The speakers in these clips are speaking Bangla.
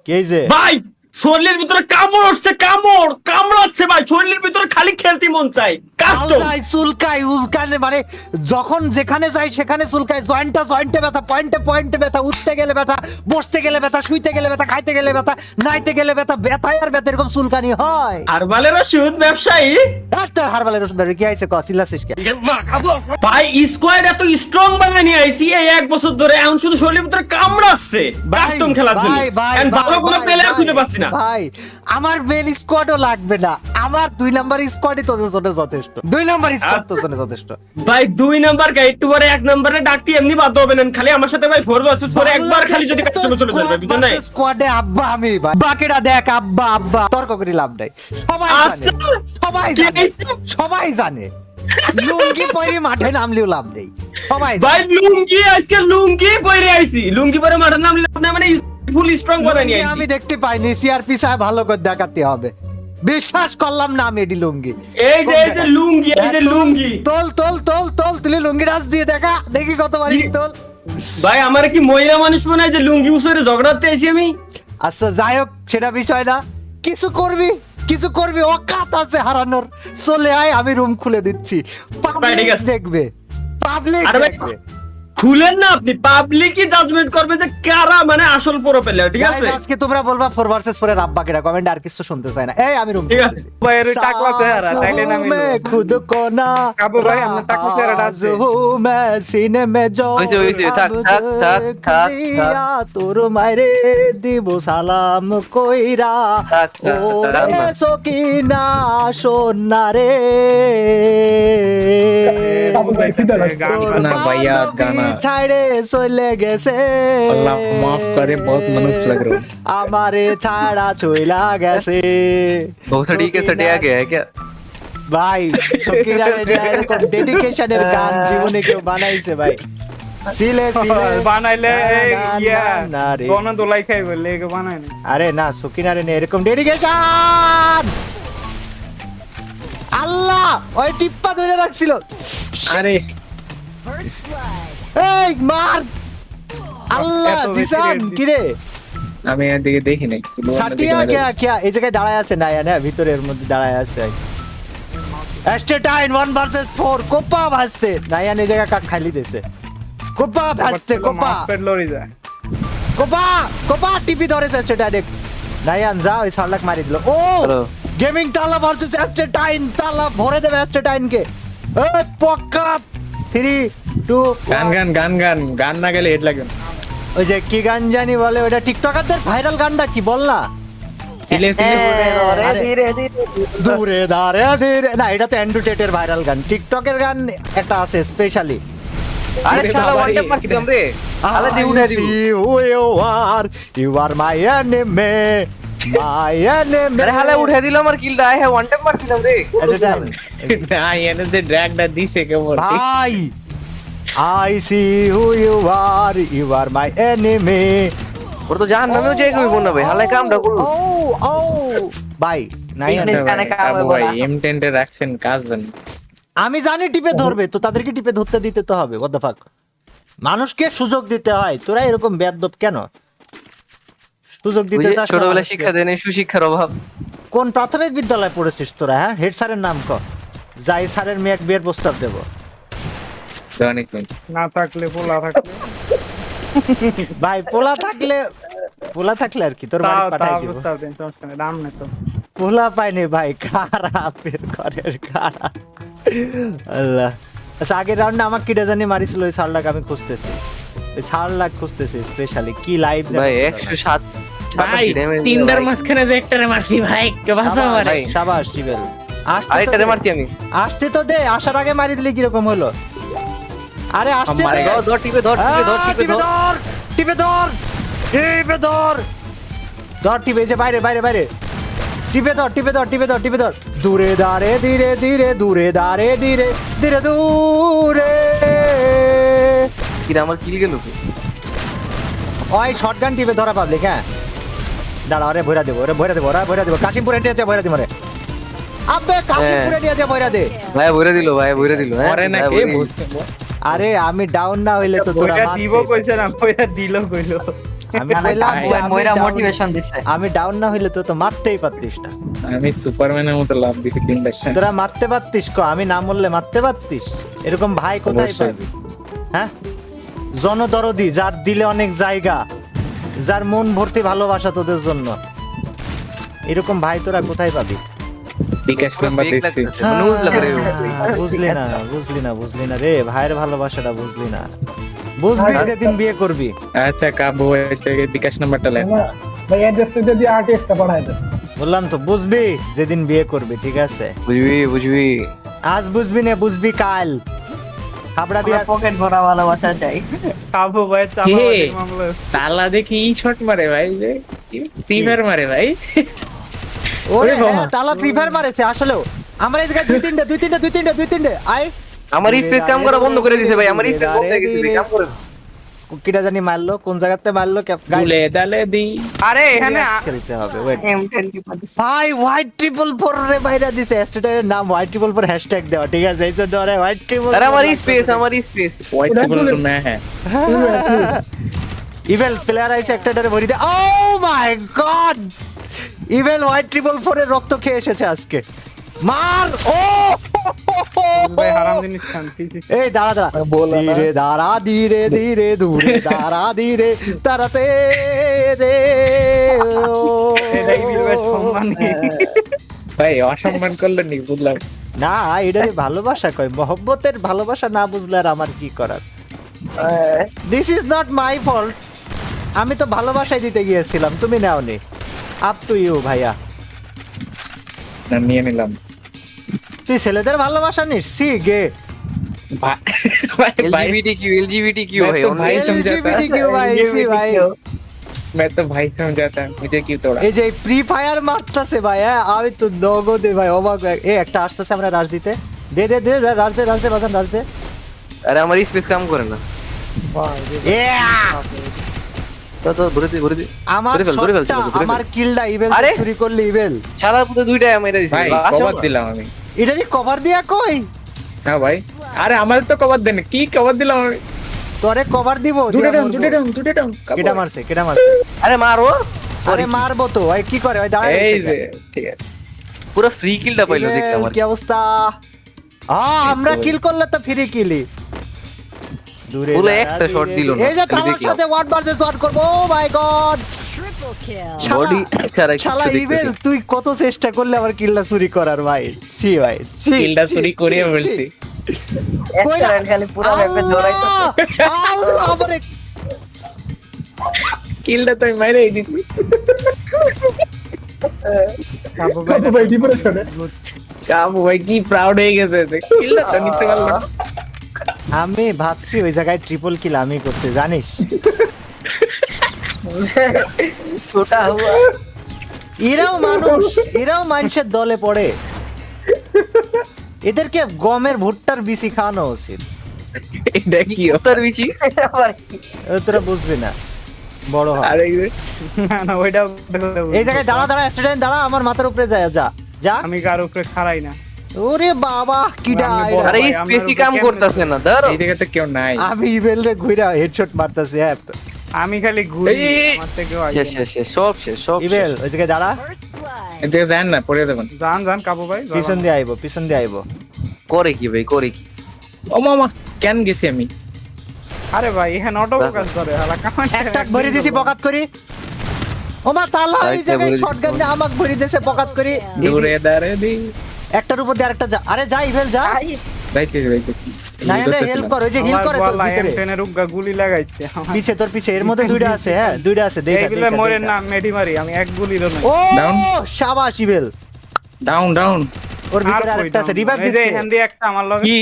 কে যে ভাই শরীরের ভিতরে কামড় উঠছে, কামড়াচ্ছে ভাই, শরীরের ভিতরে খালি খেলতে মন চাই, কাজ আলজাই চুলকাই উল্কানে, মানে যখন যেখানে যাই সেখানে চুলকাই, জয়েন্টে ব্যথা, পয়েন্টে ব্যথা, উঠতে গেলে ব্যথা, বসতে গেলে ব্যথা, শুইতে গেলে ব্যথা, খাইতে গেলে ব্যথা, নাইতে গেলে ব্যথা, ব্যথায় আর ব্যথা, এরকম চুলকানি হয়। হারবালের ওষুধ ব্যবসায়ী একটা হারবালের ওষুধ কি আইছে চিল্লাছিস কে? ভাই স্কোয়াড এত স্ট্রং বানায় নিয়ে আইছি এই 1 বছর ধরে, এখন শুধু শরীরের ভিতরে কামড়াচ্ছে কাস্টম খেলার জন্য, এখন ভালো কোনো প্লেয়ার খুঁজে পাচ্ছি না। ভাই আমার মেল স্কোয়াডও লাগবে না, আমার 2 নাম্বার স্কোয়াডই তোদের জন্য যথেষ্ট, 2 নাম্বার স্কোয়াড তোদের জন্য যথেষ্ট। ভাই 2 নাম্বার গাইড টু পরে 1 নম্বরে ডাকতি এমনি বাধ্য হবে না, খালি আমার সাথে ভাই 4 ভার্সেস 4 একবার খালি যদি কাস্টমে চলে যাবে বুঝছেন না। স্কোয়াডে আব্বা আমি ভাই, বাকিটা দেখ আব্বা তর্ক করে লাভ নাই, সবাই জানে, সবাই জানে লুঙ্গি পরে মাঠে নামলেও লাভ নেই, সবাই ভাই আজকে লুঙ্গি পরে আইছি, লুঙ্গি পরে মাঠে নামলে আপনি মানে ফুল স্ট্রং বানায় নিয়ে আইছি। আমি দেখতে পাইনি, সিআরপি সাহেব ভালো করে দেখাতে হবে, বিশ্বাস করলাম না আমি এডি লুঙ্গি, এই যে লুঙ্গি তোল তুই লুঙ্গি রাজ দিয়ে দেখা দেখি কত পারিস তোল। ভাই আমার কি মহিলা মানুষ মনে হয় যে লুঙ্গি উসরে ঝগড়াতে আইছি আমি? আচ্ছা যাই হোক সেটা বিষয় না, কিছু করবি অকাত আছে হারানোর, চলে আয় আমি রুম খুলে দিচ্ছি, পাবলিক দেখবে, দেখবে। খুলেন না আপনি, পাবলিকই জাজমেন্ট করবে যে কারা মানে আসল প্রো প্লেয়ার, ঠিক আছে? আজকে তোমরা বলবা 4 ভার্সেস 4 এর আব্বা কেডা, কমেন্ট আর কিছু শুনতে চাই না, এই আমি রুম ঠিক খুলে আছে। দিচ্ছি। ভাই এর টাকলা চেহারা তাইলে না আমি खुद को ना কাবু ভাই আমরা টাকলা চেহারাটা আছে मैं सीने में जो হইছে, থাক। তোর মাইরে দিব সালাম কইরা থাক, ওরে সকিনা সোনা রে কাবু ভাই গান তোর ना भैया गाना ছাড়ে চলে গেছে, अल्लाह माफ करे बहुत मनुष्य लग रहे हो আমারে ছাড়া চইলা গেছে। बहुत ठीक है सटिया गया है क्या? ভাই সকিনা রে এরকম ডেডিকেশনের গান জীবনে কেউ বানাইছে ভাই? সিলে বানাইলে ইয়া না রে। কোন দোলাই খাই বলে একে বানাই না আরে না সকিনা রে এরকম ডেডিকেশন, আল্লাহ ওই টিপ্পা ধরে রাখছিল, अरे এই মার আল্লাহ এত বেশি জিসান রেড কিরে আমি এদিকে দেখি নাই সাটিয়া কে এই জায়গায় দাঁড়ায় আছে না না ভিতরের মধ্যে দাঁড়ায় আছে এস্টেটাইন 1 ভার্সেস 4 কোপা ভাসতে নায়ান এই জায়গা কাট খালি দিয়েছে, কোপা ভাসতে কোপা পেট লড়ি যায় কোপা টিপি ধরেছে এস্টেটাইন, নায়ান যা ওই সারলাক মারি দিল। ও হ্যালো। গেমিং তালা ভার্সেস এস্টেটাইন, তালা ভরে দেবে এস্টেটাইন কে, এই পক্কা 3 2 গান গান গান গান গান না গেলে হেড লাগবে না। ওই যে কি গান জানি বলে ওটা টিকটকারদের ভাইরাল গানটা কি বল না? সিলে সিলে দূরে দাঁড়ে ধীরে, না এটা তো অ্যান্ড্রু টেটের ভাইরাল গান, টিকটকের গান একটা আছে স্পেশালি, আরে শালা ওয়ান ট্যাপ মারছি তো রে শালা দি উঠে দিব ইউ আর মাই এনিমি আরে শালা উঠে দিল আমার কিলটা আই হ্যাভ ওয়ান ট্যাপ মারছিলাম রে না এনে যে ড্র্যাগটা দিছে কেমন ভাই I see who you are my enemy, ওর তো জাহান নামেও যাই কইব না ভাই হালাই কামটা করলো ও ভাই নাই ভাই M10 এর রাখছেন কাজ জান আমি জানি টিপে ধরবে তো তাদেরকে টিপে ধরতে দিতে তো হবে, what the fuck, মানুষকে সুযোগ দিতে হয়, তোরা এরকম বেয়াদব কেন? সুযোগ দিতে চাস না ছোটবেলায় মানুষকে? শিক্ষা দেন সুশিক্ষার অভাব। কোন প্রাথমিক বিদ্যালয়ে পড়েছিস তোরা? হ্যাঁ হেড স্যারের নাম ক, যাই স্যারের মেয়ে বিয়ের প্রস্তাব দেব। অনেক না থাকলে পোলা থাকলে ভাই পোলা থাকলে আর কি তোর বাড়ি তাও পাঠাই তাও দিব, বুঝতে পারছেন সমস্যা নেই দাম নেই তো পোলা পাইনি ভাই, খারাপের ঘরের খারাপ। আল্লাহ আচ্ছা আগের রাউন্ডে আমাকে কিটা জানি মারিছিল ওই সারলাক, আমি খুঁজতেছি ওই সারলাক খুঁজতেছি স্পেশালি কি লাইভ ভাই 107 ভাই তিনটার মাঝখানে যে একটারে মারছি ভাই কে বাঁচা মারে ভাই। শাবাশ জিবেল, আরেকটারে মারছি আমি আসতে তো দে, আসার আগে মারি দিলে কিরকম হলো? আরে আসতে আমারে দে, ধর টিপে ধর টিপে ধর টিপে যে বাইরে টিপে ধর দূরে দাঁড়ে ধীরে দূরে কিরা আমার কিল গেল ওই শটগান টিপে ধরা পাবলিক। হ্যাঁ দাঁড়া ওরে ভরা দেবো কাশিমপুরে নিয়ে যা ভরা দিব রে, আবে কাশিমপুরে নিয়ে যা ভরা দে। ভাই বইরা দিল হ্যাঁ পরে না কে বুঝতে আরে আমি ডাউন না হইলে তো তোরা ওইটা দিব কইছে না ওইটা দিল কইলো আমি কইলাম যে আমি ময়রা down- মোটিভেশন দিছে। আমি ডাউন না হইলে তো মারতেই পারতিস না। আমি সুপারম্যানের মতো লাভ দিছি তিনটার সময়। তোরা মারতে পারতিস কো, আমি না মরলে মারতে পারতিস? এরকম ভাই কোথায় অবশ্যই। পাবি? হ্যাঁ, জনদরদি, যার দিলে অনেক জায়গা, যার মন ভর্তি ভালোবাসা তোদের জন্য, এরকম ভাই তোরা কোথায় পাবি? বিকাশ নাম্বার দিচ্ছি। মানে বুঝলা করে বুঝলি না রে, ভাইয়ের ভালোবাসাটা বুঝলি না। বুঝবি যেদিন বিয়ে করবি। আচ্ছা কাবু থেকে বিকাশ নাম্বারটা লেখ। भाई एड्रेस पे दे दिया आरटीएक्स का पढ़ा दे। বললাম তো বুঝবি যেদিন বিয়ে করবি, ঠিক আছে? বুঝবি আজ বুঝবি না, বুঝবি কাল। হাবড়া বিয়ার পকেট ভরা ভালোবাসা চাই। কাবু ভাই চাপাবাজির মামলা। তালা দেখি ই শট মারে ভাই, যে ফিভার মারে ভাই। ওরে বাবা। হ্যাঁ, তালা প্রিফার মারেছে আসলেও। আমার এই জায়গায় দুই তিনটে আয়। আমার স্পেস কাম করা বন্ধ করে দিয়েছে ভাই, আমার স্পেস বন্ধ হয়ে গেছে কাম করে। কিটা জানি মারলো, কোন জায়গাতে মারলো? গুলে দালে দি। আরে এখানে খেলতে হবে, ওয়েট। M10 কি পাচ্ছিস? ভাই হোয়াইট ট্রিপল ফোর রে বাইরা দিছে, হ্যাশট্যাগের নাম হোয়াইট ট্রিপল ফোর হ্যাশট্যাগ দেওয়া, ঠিক আছে? এই জন্য আরে হোয়াইট ট্রিপল। আরে আমার স্পেস হোয়াইট টেবল তো मैं है। ইভেল প্লেয়ার আইছে একটারে ভরি দে। Oh my god, Evil white triple four এর রক্ত খেয়ে এসেছে আজকে। মার! ও ভাই হারাম জিনিস খান পিছি। এই দাঁড়া ধীরে দাঁড়া, ধীরে ধীরে দূরে দাঁড়া, ধীরে দাঁড়াতে রে। এটাই বিলবাস সম্মানী। ভাই অসম্মান করলে নি বুঝলাম। না, এটারে ভালোবাসা কয়, মহব্বতের ভালোবাসা না বুঝলে আর আমার কি করার? This is not my fault. আমি তো ভালোবাসাই দিতে গিয়েছিলাম, তুমি নাওনি। আপ টু ইউ ভাইয়া। না নিয়ে নিলাম। তুই ছেলেদের ভালোবাসা নিস? সি গে ভাই भाई LGBTQ ভাই, मैं तो भाई समझाता LGBTQ ভাই, সি ভাই। मैं तो भाई समझाता मुझे क्यों तोड़ा। এই যে ফ্রি ফায়ার মারতাছে ভাই, হ্যাঁ, আমি তো নগদে ভাই অবাক। এ একটা আসতেছে, আমরা রাশ দিতে। দে রাশ দে বাজান, রাশ দে। আরে আমার স্পেস কাম করে না। Yeah! তো ঘুরে দি আমার ধরে ফেল, শটটা, আমার কিলটা ইভেল আরে! চুরি করলে ইভেল। শালার পুরো দুইটা মেরে দিছে। ভাই কভার দিলাম আমি। এটারই কভার দিয়া কই? না ভাই, আরে আমাদের তো কভার দেন, কি কভার দিলাম আমি? তোরে কভার দিব। দুটো দিয়া ডাউন মরবো। কেডা মারছে? আরে মারো। আরে মারবো তো, ওই কি করে? ওই দাঁড়ায় এই রয়েছে যে কেন? ঠিক আছে। পুরো ফ্রি কিলটা পাইলো ইভেল, দেখলাম আর কি অবস্থা? আমরা কিল করলে তো ফ্রি কিলি। দূরে পুরো দাঁড়া, একটা shot ধীরে দিল ধীরে। না, এই যে খালি তার দেখলাম। সাথে 1 ভার্সেস 1 করব। ও মাই গড, বডি ছাড়া শালা কিছু ইভেল, দেখতেছি। তুই কত চেষ্টা করলে আমার কিলটা চুরি করার ভাই। ছি ভাই, ছি। কিলটা ছি, চুরি করে ছি, বলছি। ছি। কইরা খালি পুরো ম্যাপে দৌড়াইতো। আল্লাহ, আমারে কিলটা তো আমি মাইরেই দিছি। কাবু ভাই तो भाई डिप्रेशन है। কাবু ভাই কি প্রাউড হয়ে গেছে যে কিলটা তো নিতে পারলাম না। আমি ভাবছি ওই জায়গায় ট্রিপল কিল আমি করছি, জানিস? ছোটা হুয়া। এরাও মানুষ, এরাও মানুষের দলে পড়ে। এদেরকে গমের ভুট্টার বিচি খাওয়ানো উচিত। এটা কি উত্তর বিচি। তোরা বুঝবি না, বড় হয়। আরে না না ওইটা এই জায়গায় দাঁড়া স্টুডেন্ট দাঁড়া, আমার মাথার উপরে যায়, যা যা। আমি কার উপরে খাড়াই না। ওরে বাবা, কিডা আমি এরা? আরে ভাই, স্পেসই আমার কাম উপরে করতেছে না, ধরো। এই জায়গাতে কেউ নাই। আমি ইভেল রে ঘুরা হেডশট মারতাছি। হ্যাঁ আমি খালি ঘুরি, এই, আমার থেকেও আগে শেষ না। শেষ শেষ সব শেষ সব শেষ। ইভেল ওই জায়গায় দাঁড়া, এদিকে যান না, পড়ে যাবেন। জান কাবু ভাই পিছন দিয়ে আইবো, পিছন দিয়ে আইবো। করে কি ভাই, করে কি? ও মামা কেন গেছি আমি? আরে ভাই এখানে অটো কাজ করে হালা কামান একটা ভরি দিছি বকাত করি। ওমা তালা, এই একটা জায়গায় ভরি শটগান দিয়ে আমাক ভরি দিছে বকাত করি। দূরে দাঁড়ে দি। একটার উপর দিয়ে আরেকটা যা। আরে যা ইভেল যা। যাইতেছি। না না, হেল্প কর, ওই যে হিল করে তোর ভিতরে। M10 এর উগা গুলি লাগাইছে আমার। পিছে তোর পিছে, এর মধ্যে দুইটা আছে। হ্যাঁ দুইটা আছে, দেখা এইগুলা দেখা মরে দেখা। না মেডি মারি, আমি এক গুলিরও না। ও Down. শাবাশ ইভেল, ডাউন। ওর ভিতরে আরেকটা আছে, রিভাইভ এই যে দিচ্ছে। এখান দিয়ে একটা আমার লগে কি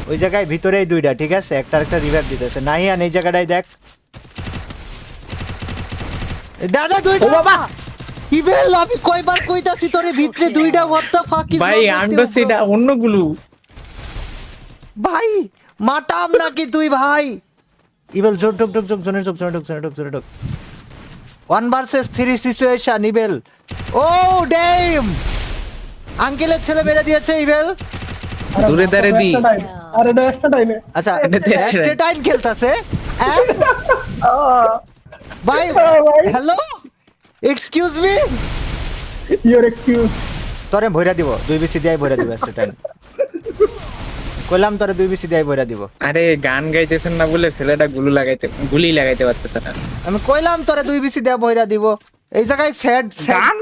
ওই জায়গায় ভিতরেই দুইটা, ঠিক আছে? একটা একটা রিভাইভ দিতেছে। নাহিয়ান এই জায়গাটাই দেখ। দাদা দুইটা। ও বাবা ইভেল, আমি কয়বার কইতাছি তোরে ভিতরে দুইটা। what the fuck is ভাই wrong with আমি you, তো bro? সেটা অন্যগুলো। ভাই মাটাম নাকি তুই ভাই? ইভেল জোর ঢোক জোনে ঢোক। 1 ভার্সেস 3 সিচুয়েশন ইভেল। ও ডেম, আঙ্কেলের ছেলে মেরে দিয়েছে ইভেল। দূরে দাঁড়ে দি। अरे एक्स्ट्रा टाइम है। আচ্ছা এটা তো extra এক্সট্রা টাইম খেলতাছে। ভাই hello excuse me Your excuse. তোরে ভইরা দিব 2 বিসি দিয়াই ভইরা দিব স্টুডেন্ট কইলাম তোরে 2 বিসি দিয়াই ভইরা দিব আরে গান গাইতেছেন না বলে ছেলেটা গুলি লাগাইতে পারতেছে না। আমি কইলাম তোরে 2 বিসি দিয়া ভইরা দিব এই জায়গায় স্যাড গান